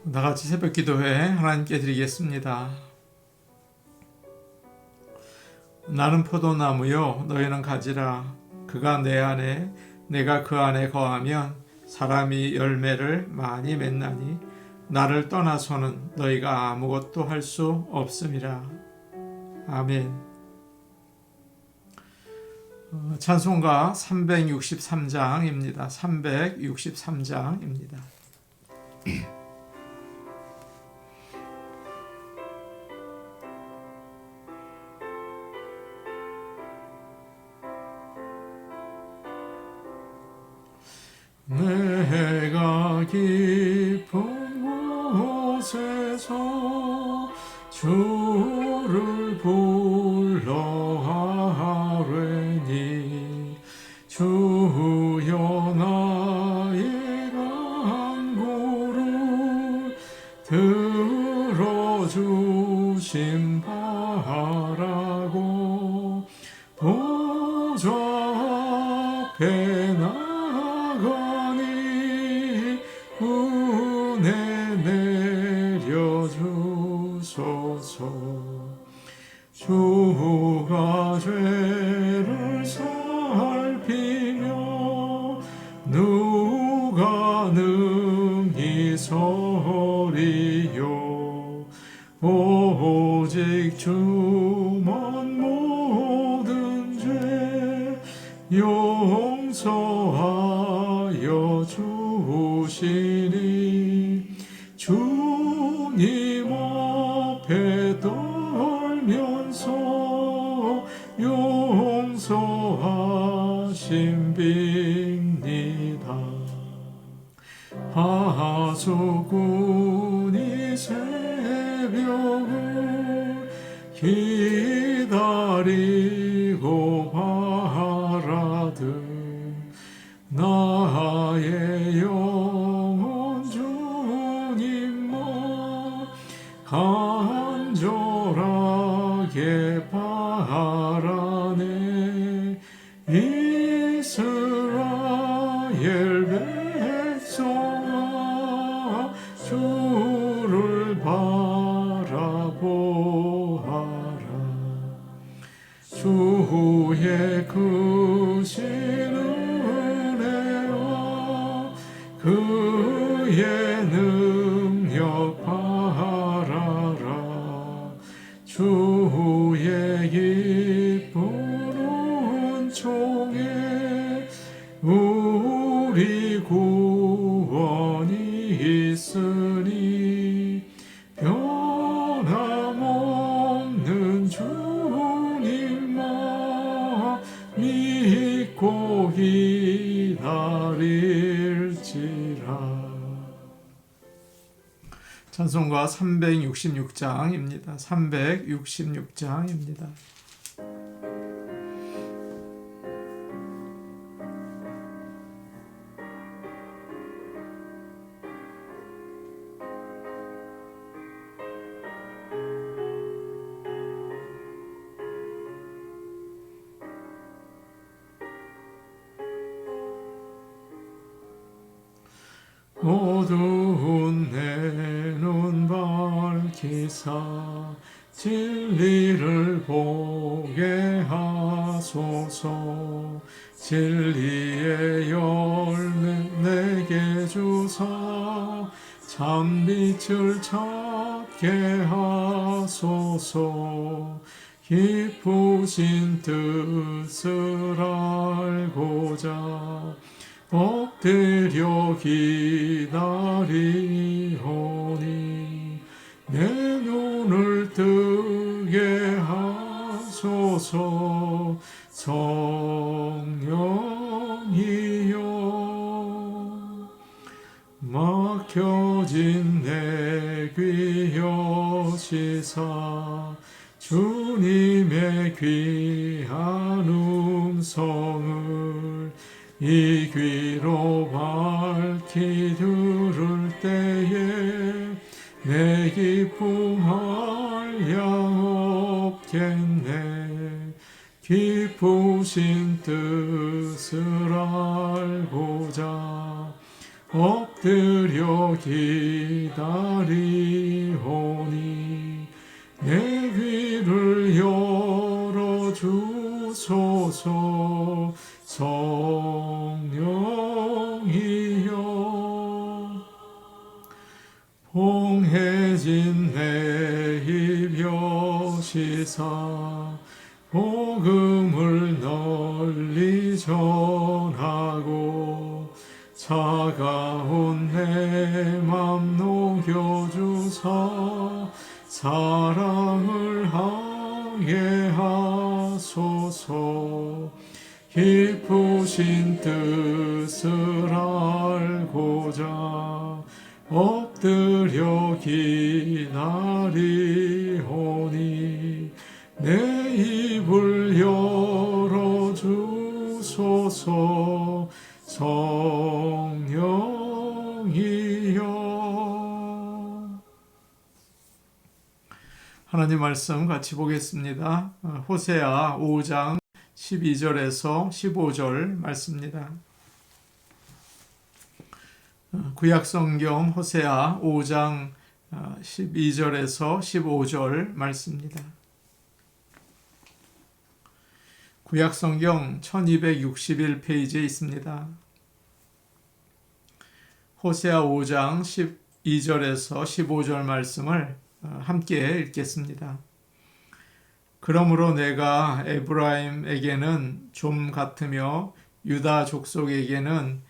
나같이 새벽 기도회 하나님께 드리겠습니다. 나는 포도나무요 너희는 가지라. 그가 내 안에 내가 그 안에 거하면 사람이 열매를 많이 맺나니 나를 떠나서는 너희가 아무것도 할 수 없음이라. 아멘. 찬송가 363장입니다. 363장입니다. 내가 깊은 곳에서 주를 불러 하뢰니 주여 나의 간구를 들어주심 바라고 보좌 앞에 주가 죄를 살피며 누가 능히 서리요. 오직 주만 모든 죄 용서하여 주시니 주님 앞에 용서하심 빕니다. 하수꾼이 새벽을 기다리고 바라듯 나의 영혼 주님만 간절하게 바라네. 이스라엘 백성아 주를 바라보아라. 주의 크신 은혜와 그의 능력 바라라. 주의 기쁜 은총에 우리 구원이 있으니 변함없는 주님만 믿고 기다릴지라. 찬송가 366장입니다. 366장입니다. 어두운 내 눈 밝히사 진리를 보게 하소서. 진리의 열매 내게 주사 참빛을 찾게 하소서. 깊으신 뜻을 알고자 엎드려 기다리오니 내 눈을 뜨게 하소서. 성령이여 막혀진 내 귀 여시사 주님의 귀한 음성을 이 귀로 밝히 들을 때에 내 기쁨 한량 없겠네. 깊으신 뜻을 알고자 엎드려 엎드려 기다리오니 내 귀를 열어주소서. 성령이여 봉해진 내 입 여시사 복음을 널리 전하고 차가운 내 맘 녹여주사 사랑을 하게 하소서. 깊으신 뜻을 알고자 엎드려 기다리오니 내 입을 열어주소서. 성령이여. 하나님 말씀 같이 보겠습니다. 호세아 5장 12절에서 15절 말씀입니다. 구약성경 호세아 5장 12절에서 15절 말씀입니다. 구약성경 1261페이지에 있습니다. 호세아 5장 12절에서 15절 말씀을 함께 읽겠습니다. 그러므로 내가 에브라임에게는 좀 같으며 유다 족속에게는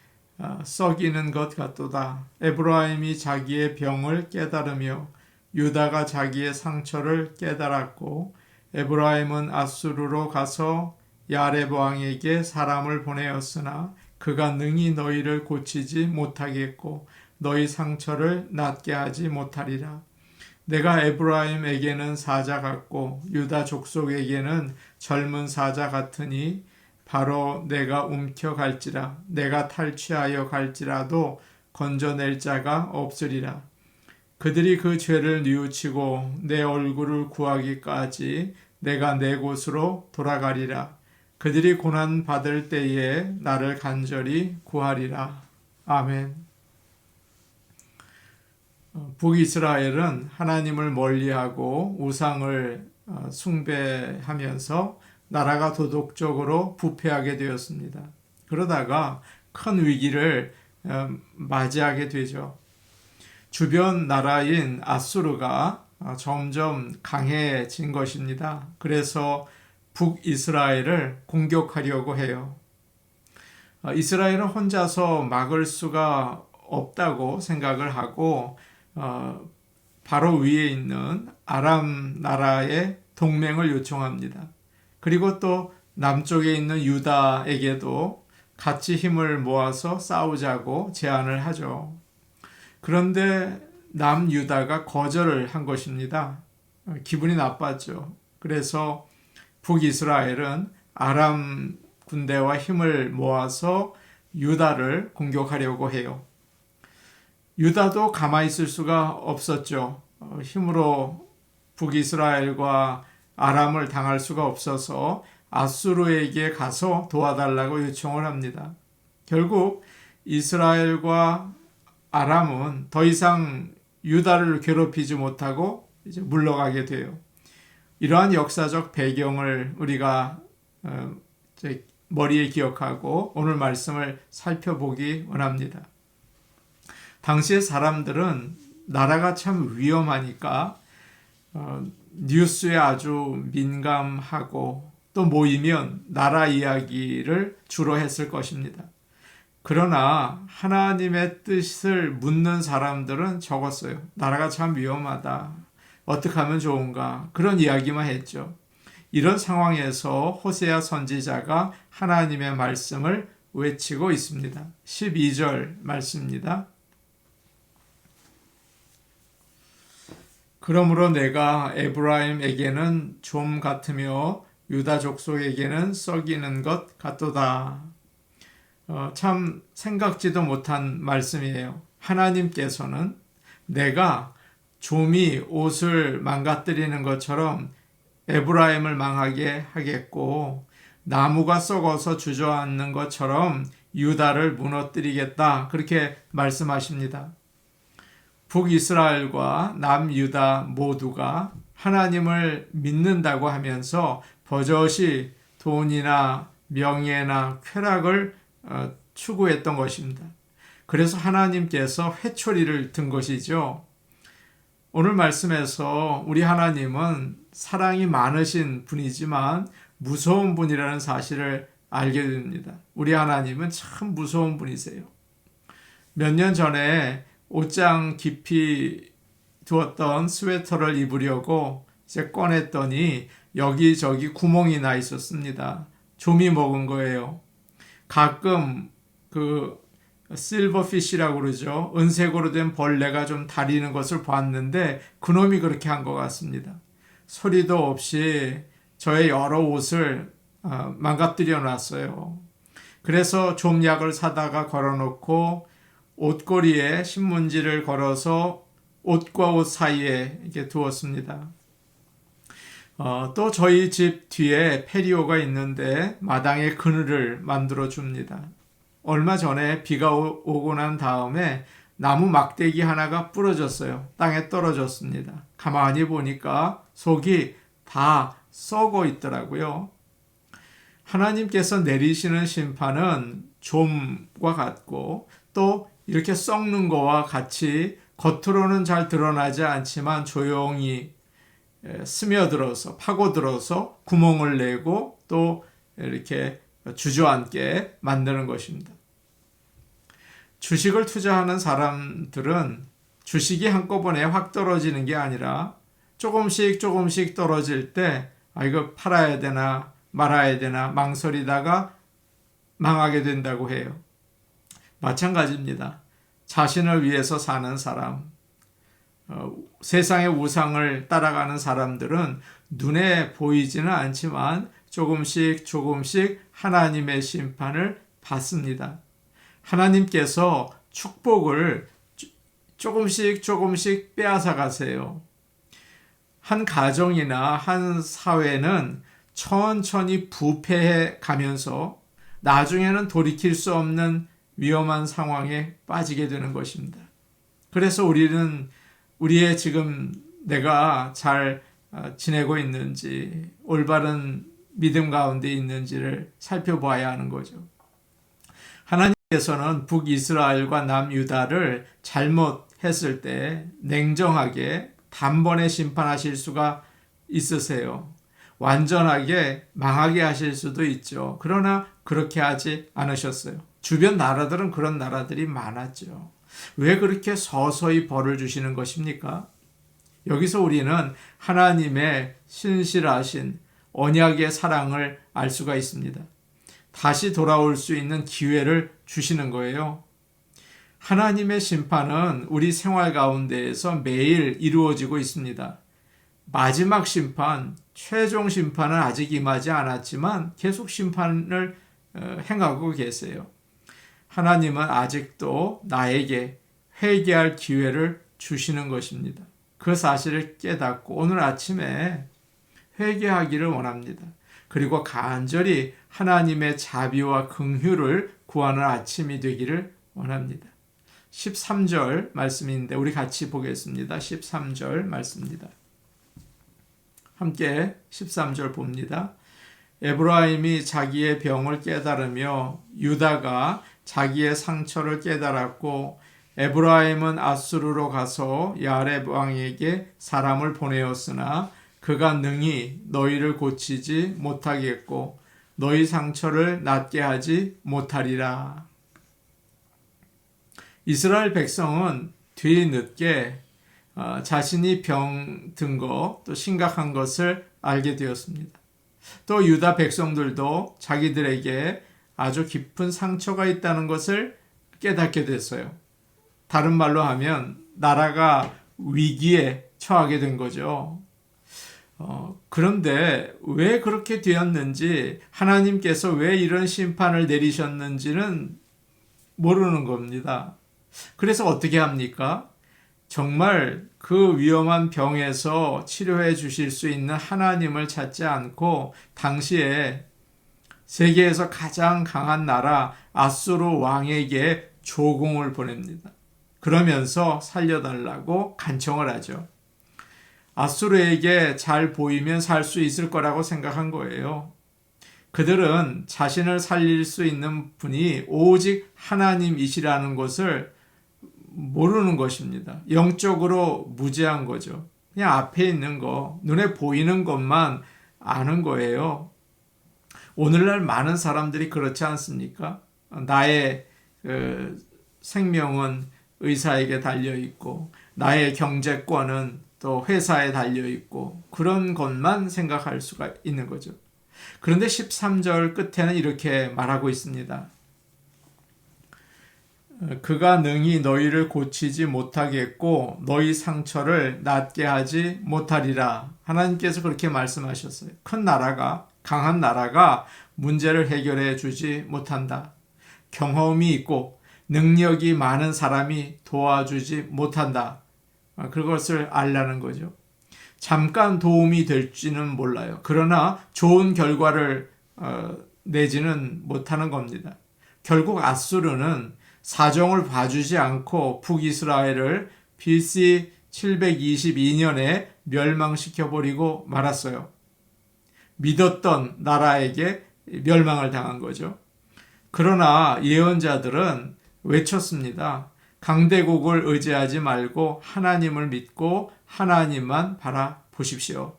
썩이는 것 같도다. 에브라임이 자기의 병을 깨달으며 유다가 자기의 상처를 깨달았고 에브라임은 아수르로 가서 야렙 왕에게 사람을 보내었으나 그가 능히 너희를 고치지 못하겠고 너희 상처를 낫게 하지 못하리라. 내가 에브라임에게는 사자 같고 유다 족속에게는 젊은 사자 같으니 바로 내가 움켜갈지라. 내가 탈취하여 갈지라도 건져낼 자가 없으리라. 그들이 그 죄를 뉘우치고 내 얼굴을 구하기까지 내가 내 곳으로 돌아가리라. 그들이 고난 받을 때에 나를 간절히 구하리라. 아멘. 북이스라엘은 하나님을 멀리하고 우상을 숭배하면서 나라가 도덕적으로 부패하게 되었습니다. 그러다가 큰 위기를 맞이하게 되죠. 주변 나라인 아수르가 점점 강해진 것입니다. 그래서 북이스라엘을 공격하려고 해요. 이스라엘은 혼자서 막을 수가 없다고 생각을 하고 바로 위에 있는 아람 나라의 동맹을 요청합니다. 그리고 또 남쪽에 있는 유다에게도 같이 힘을 모아서 싸우자고 제안을 하죠. 그런데 남유다가 거절을 한 것입니다. 기분이 나빴죠. 그래서 북이스라엘은 아람 군대와 힘을 모아서 유다를 공격하려고 해요. 유다도 가만히 있을 수가 없었죠. 힘으로 북이스라엘과 아람을 당할 수가 없어서 아수르에게 가서 도와달라고 요청을 합니다. 결국 이스라엘과 아람은 더 이상 유다를 괴롭히지 못하고 이제 물러가게 돼요. 이러한 역사적 배경을 우리가 머리에 기억하고 오늘 말씀을 살펴보기 원합니다. 당시의 사람들은 나라가 참 위험하니까 뉴스에 아주 민감하고 또 모이면 나라 이야기를 주로 했을 것입니다. 그러나 하나님의 뜻을 묻는 사람들은 적었어요. 나라가 참 위험하다. 어떻게 하면 좋은가? 그런 이야기만 했죠. 이런 상황에서 호세아 선지자가 하나님의 말씀을 외치고 있습니다. 12절 말씀입니다. 그러므로 내가 에브라임에게는 좀 같으며 유다 족속에게는 썩이는 것 같도다. 참 생각지도 못한 말씀이에요. 하나님께서는 내가 좀이 옷을 망가뜨리는 것처럼 에브라임을 망하게 하겠고 나무가 썩어서 주저앉는 것처럼 유다를 무너뜨리겠다. 그렇게 말씀하십니다. 북이스라엘과 남유다 모두가 하나님을 믿는다고 하면서 버젓이 돈이나 명예나 쾌락을 추구했던 것입니다. 그래서 하나님께서 회초리를 든 것이죠. 오늘 말씀에서 우리 하나님은 사랑이 많으신 분이지만 무서운 분이라는 사실을 알게 됩니다. 우리 하나님은 참 무서운 분이세요. 몇 년 전에 옷장 깊이 두었던 스웨터를 입으려고 이제 꺼냈더니 여기저기 구멍이 나 있었습니다. 좀이 먹은 거예요. 가끔 실버피쉬라고 그러죠. 은색으로 된 벌레가 좀 다리는 것을 봤는데 그놈이 그렇게 한 것 같습니다. 소리도 없이 저의 여러 옷을 망가뜨려 놨어요. 그래서 좀약을 사다가 걸어놓고 옷걸이에 신문지를 걸어서 옷과 옷 사이에 이렇게 두었습니다. 또 저희 집 뒤에 페리오가 있는데 마당에 그늘을 만들어 줍니다. 얼마 전에 비가 오고 난 다음에 나무 막대기 하나가 부러졌어요. 땅에 떨어졌습니다. 가만히 보니까 속이 다 썩어 있더라고요. 하나님께서 내리시는 심판은 좀과 같고 또 이렇게 썩는 거와 같이 겉으로는 잘 드러나지 않지만 조용히 스며들어서 파고들어서 구멍을 내고 또 이렇게 주저앉게 만드는 것입니다. 주식을 투자하는 사람들은 주식이 한꺼번에 확 떨어지는 게 아니라 조금씩 떨어질 때 이거 팔아야 되나 말아야 되나 망설이다가 망하게 된다고 해요. 마찬가지입니다. 자신을 위해서 사는 사람, 세상의 우상을 따라가는 사람들은 눈에 보이지는 않지만 조금씩 하나님의 심판을 받습니다. 하나님께서 축복을 조금씩 빼앗아 가세요. 한 가정이나 한 사회는 천천히 부패해 가면서 나중에는 돌이킬 수 없는 위험한 상황에 빠지게 되는 것입니다. 그래서 우리는 우리의 지금 내가 잘 지내고 있는지 올바른 믿음 가운데 있는지를 살펴봐야 하는 거죠. 하나님께서는 북이스라엘과 남유다를 잘못했을 때 냉정하게 단번에 심판하실 수가 있으세요. 완전하게 망하게 하실 수도 있죠. 그러나 그렇게 하지 않으셨어요. 주변 나라들은 그런 나라들이 많았죠. 왜 그렇게 서서히 벌을 주시는 것입니까? 여기서 우리는 하나님의 신실하신 언약의 사랑을 알 수가 있습니다. 다시 돌아올 수 있는 기회를 주시는 거예요. 하나님의 심판은 우리 생활 가운데에서 매일 이루어지고 있습니다. 마지막 심판, 최종 심판은 아직 임하지 않았지만 계속 심판을 행하고 계세요. 하나님은 아직도 나에게 회개할 기회를 주시는 것입니다. 그 사실을 깨닫고 오늘 아침에 회개하기를 원합니다. 그리고 간절히 하나님의 자비와 긍휼을 구하는 아침이 되기를 원합니다. 13절 말씀인데 우리 같이 보겠습니다. 13절 말씀입니다. 함께 13절 봅니다. 에브라임이 자기의 병을 깨달으며 유다가 자기의 상처를 깨달았고 에브라임은 아수르로 가서 야렙 왕에게 사람을 보내었으나 그가 능히 너희를 고치지 못하겠고 너희 상처를 낫게 하지 못하리라. 이스라엘 백성은 뒤늦게 자신이 병든 것, 또 심각한 것을 알게 되었습니다. 또 유다 백성들도 자기들에게 아주 깊은 상처가 있다는 것을 깨닫게 됐어요. 다른 말로 하면 나라가 위기에 처하게 된 거죠. 그런데 왜 그렇게 되었는지, 하나님께서 왜 이런 심판을 내리셨는지는 모르는 겁니다. 그래서 어떻게 합니까? 정말 그 위험한 병에서 치료해 주실 수 있는 하나님을 찾지 않고 당시에 세계에서 가장 강한 나라 아수르 왕에게 조공을 보냅니다. 그러면서 살려달라고 간청을 하죠. 아수르에게 잘 보이면 살 수 있을 거라고 생각한 거예요. 그들은 자신을 살릴 수 있는 분이 오직 하나님이시라는 것을 모르는 것입니다. 영적으로 무지한 거죠. 그냥 앞에 있는 거, 눈에 보이는 것만 아는 거예요. 오늘날 많은 사람들이 그렇지 않습니까? 나의 생명은 의사에게 달려있고, 나의 경제권은 또 회사에 달려있고, 그런 것만 생각할 수가 있는 거죠. 그런데 13절 끝에는 이렇게 말하고 있습니다. 그가 능히 너희를 고치지 못하겠고 너희 상처를 낫게 하지 못하리라. 하나님께서 그렇게 말씀하셨어요. 큰 나라가, 강한 나라가 문제를 해결해 주지 못한다. 경험이 있고 능력이 많은 사람이 도와주지 못한다. 그것을 알라는 거죠. 잠깐 도움이 될지는 몰라요. 그러나 좋은 결과를 내지는 못하는 겁니다. 결국 아수르는 사정을 봐주지 않고 북이스라엘을 BC 722년에 멸망시켜버리고 말았어요. 믿었던 나라에게 멸망을 당한 거죠. 그러나 예언자들은 외쳤습니다. 강대국을 의지하지 말고 하나님을 믿고 하나님만 바라보십시오.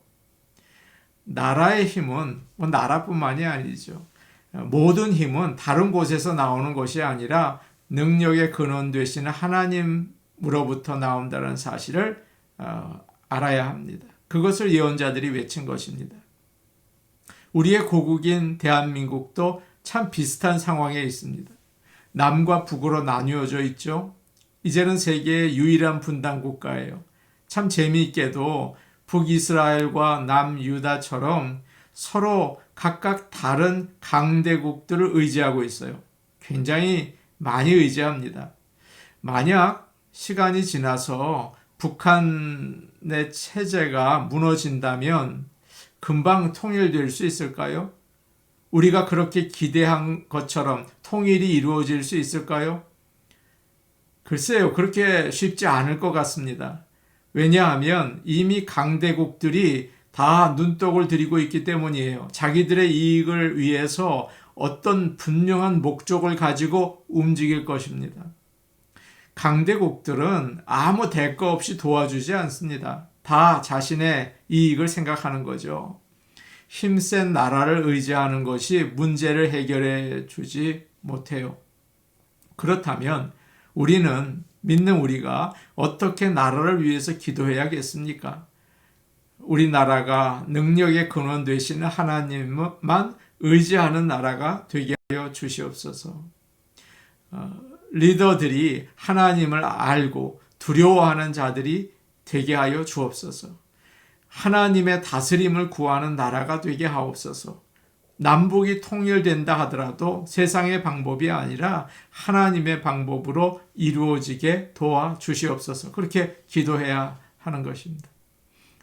나라의 힘은 나라뿐만이 아니죠. 모든 힘은 다른 곳에서 나오는 것이 아니라 능력의 근원 되시는 하나님으로부터 나온다는 사실을 알아야 합니다. 그것을 예언자들이 외친 것입니다. 우리의 고국인 대한민국도 참 비슷한 상황에 있습니다. 남과 북으로 나뉘어져 있죠. 이제는 세계의 유일한 분단 국가예요. 참 재미있게도 북이스라엘과 남유다처럼 서로 각각 다른 강대국들을 의지하고 있어요. 굉장히 많이 의지합니다. 만약 시간이 지나서 북한의 체제가 무너진다면 금방 통일될 수 있을까요? 우리가 그렇게 기대한 것처럼 통일이 이루어질 수 있을까요? 글쎄요, 그렇게 쉽지 않을 것 같습니다. 왜냐하면 이미 강대국들이 다 눈독을 들이고 있기 때문이에요. 자기들의 이익을 위해서 어떤 분명한 목적을 가지고 움직일 것입니다. 강대국들은 아무 대가 없이 도와주지 않습니다. 다 자신의 이익을 생각하는 거죠. 힘센 나라를 의지하는 것이 문제를 해결해 주지 못해요. 그렇다면 믿는 우리가 어떻게 나라를 위해서 기도해야겠습니까? 우리나라가 능력의 근원 되시는 하나님만 의지하는 나라가 되게 하여 주시옵소서. 리더들이 하나님을 알고 두려워하는 자들이 되게 하여 주옵소서. 하나님의 다스림을 구하는 나라가 되게 하옵소서. 남북이 통일된다 하더라도 세상의 방법이 아니라 하나님의 방법으로 이루어지게 도와주시옵소서. 그렇게 기도해야 하는 것입니다.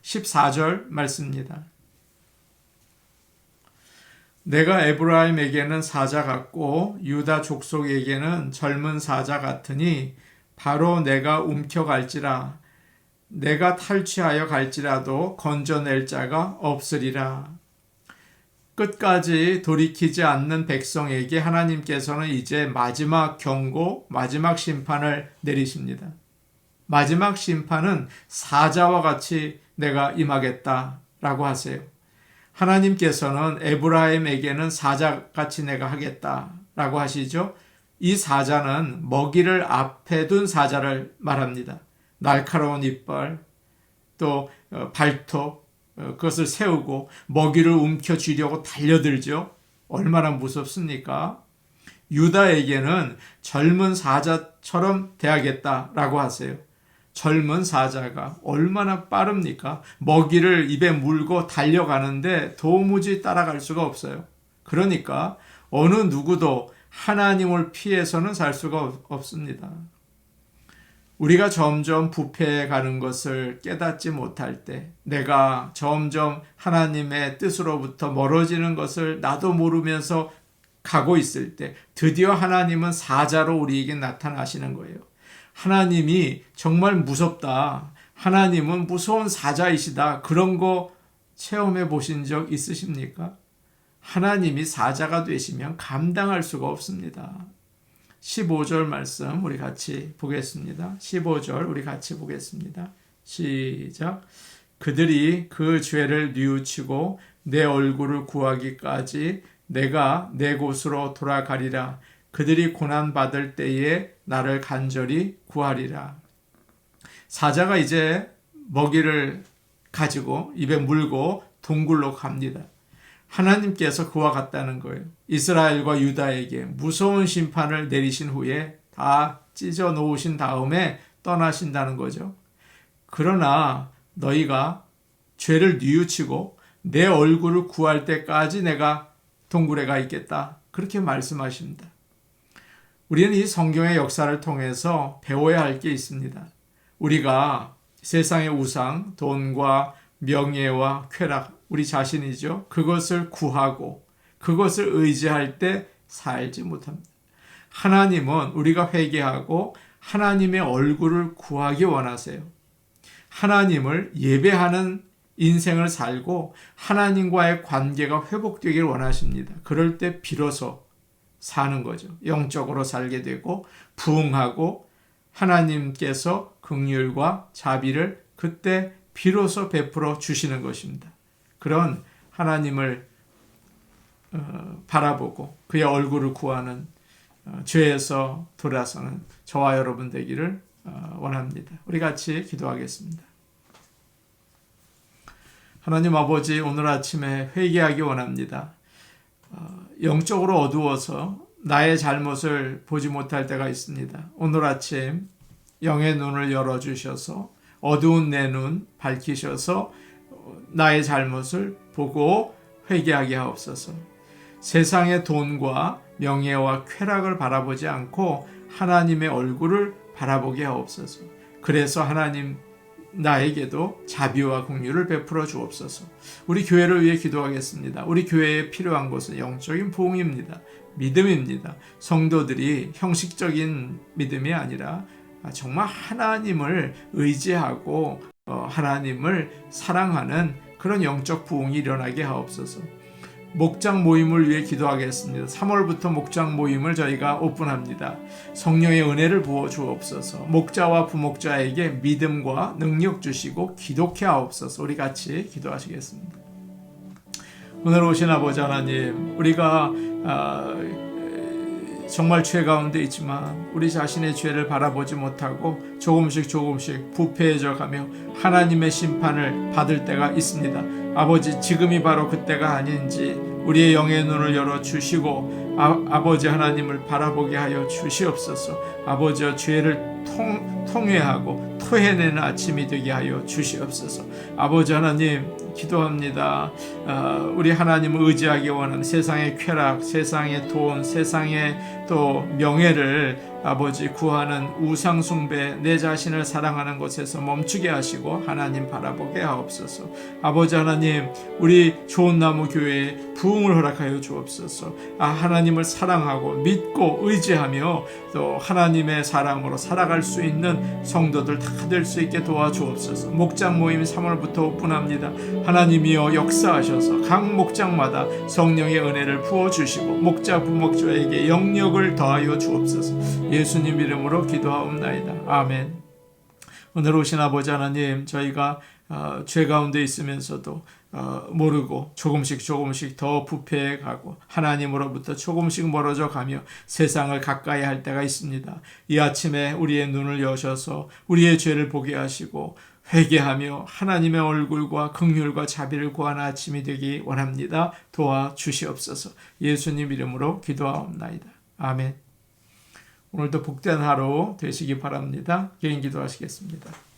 14절 말씀입니다. 내가 에브라임에게는 사자 같고 유다 족속에게는 젊은 사자 같으니 바로 내가 움켜갈지라. 내가 탈취하여 갈지라도 건져낼 자가 없으리라. 끝까지 돌이키지 않는 백성에게 하나님께서는 이제 마지막 경고, 마지막 심판을 내리십니다. 마지막 심판은 사자와 같이 내가 임하겠다라고 하세요. 하나님께서는 에브라임에게는 사자같이 내가 하겠다라고 하시죠. 이 사자는 먹이를 앞에 둔 사자를 말합니다. 날카로운 이빨, 또 발톱, 그것을 세우고 먹이를 움켜쥐려고 달려들죠. 얼마나 무섭습니까? 유다에게는 젊은 사자처럼 대하겠다라고 하세요. 젊은 사자가 얼마나 빠릅니까? 먹이를 입에 물고 달려가는데 도무지 따라갈 수가 없어요. 그러니까 어느 누구도 하나님을 피해서는 살 수가 없습니다. 우리가 점점 부패해 가는 것을 깨닫지 못할 때, 내가 점점 하나님의 뜻으로부터 멀어지는 것을 나도 모르면서 가고 있을 때, 드디어 하나님은 사자로 우리에게 나타나시는 거예요. 하나님이 정말 무섭다. 하나님은 무서운 사자이시다. 그런 거 체험해 보신 적 있으십니까? 하나님이 사자가 되시면 감당할 수가 없습니다. 15절 말씀 우리 같이 보겠습니다. 15절 우리 같이 보겠습니다. 시작. 그들이 그 죄를 뉘우치고 내 얼굴을 구하기까지 내가 내 곳으로 돌아가리라. 그들이 고난받을 때에 나를 간절히 구하리라. 사자가 이제 먹이를 가지고 입에 물고 동굴로 갑니다. 하나님께서 그와 같다는 거예요. 이스라엘과 유다에게 무서운 심판을 내리신 후에 다 찢어 놓으신 다음에 떠나신다는 거죠. 그러나 너희가 죄를 뉘우치고 내 얼굴을 구할 때까지 내가 동굴에 가 있겠다. 그렇게 말씀하십니다. 우리는 이 성경의 역사를 통해서 배워야 할 게 있습니다. 우리가 세상의 우상, 돈과 명예와 쾌락, 우리 자신이죠. 그것을 구하고 그것을 의지할 때 살지 못합니다. 하나님은 우리가 회개하고 하나님의 얼굴을 구하기 원하세요. 하나님을 예배하는 인생을 살고 하나님과의 관계가 회복되길 원하십니다. 그럴 때 비로소 사는 거죠. 영적으로 살게 되고 부흥하고 하나님께서 긍휼과 자비를 그때 비로소 베풀어 주시는 것입니다. 그런 하나님을 바라보고 그의 얼굴을 구하는 죄에서 돌아서는 저와 여러분 되기를 원합니다. 우리 같이 기도하겠습니다. 하나님 아버지, 오늘 아침에 회개하기 원합니다. 영적으로 어두워서 나의 잘못을 보지 못할 때가 있습니다. 오늘 아침 영의 눈을 열어주셔서 어두운 내 눈 밝히셔서 나의 잘못을 보고 회개하게 하옵소서. 세상의 돈과 명예와 쾌락을 바라보지 않고 하나님의 얼굴을 바라보게 하옵소서. 그래서 하나님 나에게도 자비와 긍휼을 베풀어 주옵소서. 우리 교회를 위해 기도하겠습니다. 우리 교회에 필요한 것은 영적인 부흥입니다. 믿음입니다. 성도들이 형식적인 믿음이 아니라 정말 하나님을 의지하고 하나님을 사랑하는 그런 영적 부흥이 일어나게 하옵소서. 목장 모임을 위해 기도하겠습니다. 3월부터 목장 모임을 저희가 오픈합니다. 성령의 은혜를 부어 주옵소서. 목자와 부목자에게 믿음과 능력 주시고 기독케 하옵소서. 우리 같이 기도하시겠습니다. 오늘 오신 아버지 하나님, 우리가 정말 죄 가운데 있지만 우리 자신의 죄를 바라보지 못하고 조금씩 부패해져 가며 하나님의 심판을 받을 때가 있습니다. 아버지, 지금이 바로 그때가 아닌지 우리의 영의 눈을 열어 주시고 아버지 하나님을 바라보게 하여 주시옵소서. 아버지여, 죄를 통회하고 토해내는 아침이 되게 하여 주시옵소서. 아버지 하나님, 기도합니다. 우리 하나님을 의지하기 원하는 세상의 쾌락, 세상의 돈, 세상의 또 명예를 아버지 구하는 우상 숭배, 내 자신을 사랑하는 것에서 멈추게 하시고 하나님 바라보게 하옵소서. 아버지 하나님, 우리 좋은 나무 교회에 부흥을 허락하여 주옵소서. 하나님을 사랑하고 믿고 의지하며 또 하나님의 사람으로 살아갈 수 있는 성도들 다 될 수 있게 도와주옵소서. 목장 모임 3월부터 오픈합니다. 하나님이여, 역사하셔서 각 목장마다 성령의 은혜를 부어주시고 목자 부목자에게 영력을 더하여 주옵소서. 예수님 이름으로 기도하옵나이다. 아멘. 오늘 오신 아버지 하나님, 저희가 죄 가운데 있으면서도 모르고 조금씩 더 부패해 가고 하나님으로부터 조금씩 멀어져 가며 세상을 가까이 할 때가 있습니다. 이 아침에 우리의 눈을 여셔서 우리의 죄를 보게 하시고 회개하며 하나님의 얼굴과 긍휼과 자비를 구하는 아침이 되기 원합니다. 도와주시옵소서. 예수님 이름으로 기도하옵나이다. 아멘. 오늘도 복된 하루 되시기 바랍니다. 개인 기도하시겠습니다.